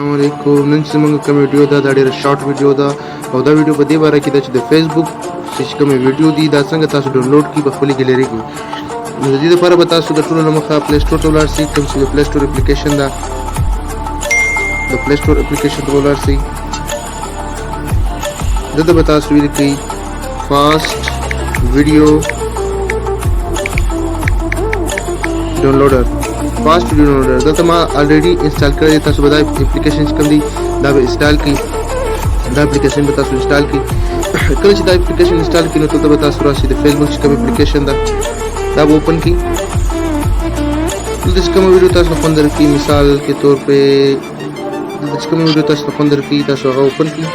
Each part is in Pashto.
Assalamualaikum. نن چې موږ کوم ویډیو دا ډېر شارټ ویډیو ده او دا ویډیو په دې باره کې ده چې د فیسبوک چې کوم ویډیو دي دا څنګه تاسو ډاونلوډ کړئ په خپل ګیلري کې. نو د دې لپاره به تاسو د ټولو نه مخه پلی سټور ته ولاړ شئ. کوم چې د پلی سټور اپلیکیشن ده د پلی سټور اپلیکیشن ته ولاړ شئ. دلته به تاسو ولیکئ فاست ویډیو ډاونلوډر. فاست ویډیو ډاونلوډر دلته ما الریډي انسټال کړی دی. تاسو به دا اپلیکیشن چې کوم دی دا به انسټال کړئ. دا اپلیکیشن به تاسو انسټال کړئ. کله چې دا اپلیکیشن انسټال کړئ نو دلته به تاسو راشئ د فیسبوک چې کوم اپلیکیشن ده دا به اوپن کړئ. دلته چې کومه ویډیو تاسو خوند درکړي مثال کے طور پہ دلته چې کومه ویډیو تاسو خوند درکړي تاسو هغه اوپن کړئ.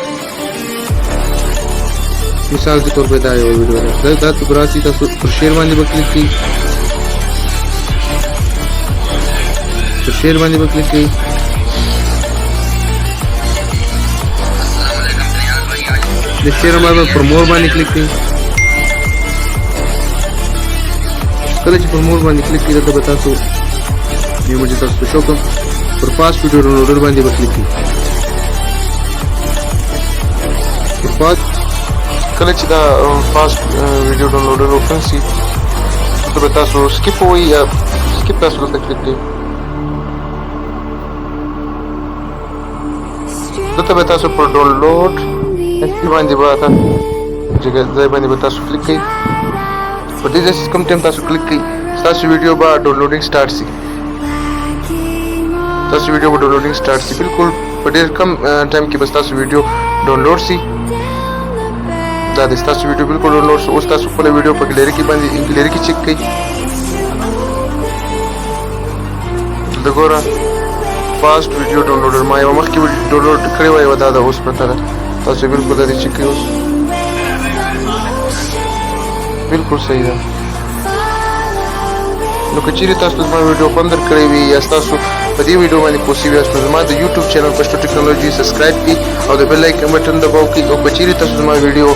مثال کے طور پہ دا یو ویډیو ده دا تاسو راشئ تاسو پر شیر باندې به کلیک کړئ. پر شیر باندې به کلیک کړئ. د شیر باندې پر مور باندې کلیک کړئ. کله چې پر مور باندې کلیک کړئ دلته به تاسو یو مجه تاسو شو کوم پر فاست ویډیو ډاونلوډر باندې به کلیک کړئ. پر فاست کله چې دا فاست ویډیو ډاونلوډر اوپن شي دلته به تاسو سکیپ ووایئ یا سکیپ تاسو دلته کلیک کړئ. دلته به تاسو پر ډاونلوډ ایکټیو باندې به ځای باندې به تاسو کلیک کړئ. په دې ځای کوم ټایم تاسو کلیک کړئ ستاسو ویډیو به ډاونلوډینګ سټارټ شي. ستاسو ویډیو به ډاونلوډینګ سټارټ شي. بالکل په ډېر کم ټایم کې به ستاسو ویډیو ډاونلوډ شي. دا د ستاسو ویډیو بالکل ډاونلوډ شو. اوس تاسو خپله ویډیو په ګیلري کې باندې ګیلري کې چک کړئ. دلته ګوره فاست ویډیو ډاونلوډر ما یوه مخکې ډاونلوډ کړې وه یوه دا ده اوس پرته ده. تاسو بالکل دا دې چک کړئ. اوس بالکل صحیح ده. نو که چیرې تاسو زما ویډیو خوند درکړی وي یا ستاسو په دې ویډیو باندې پوه شوي یاست نو زما د یوټیوب چینل پښتو ټیکنالوژي سبسکرایب کړئ او د بیل آیکن بټن دباو کړئ. او که چیرې تاسو زما ویډیو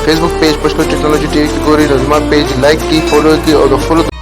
فیسبوک پیج پښتو ټیکنالوژي ټي وي کې ګورئ نو زما پیج لایک کړئ فالو کړئ او د فالو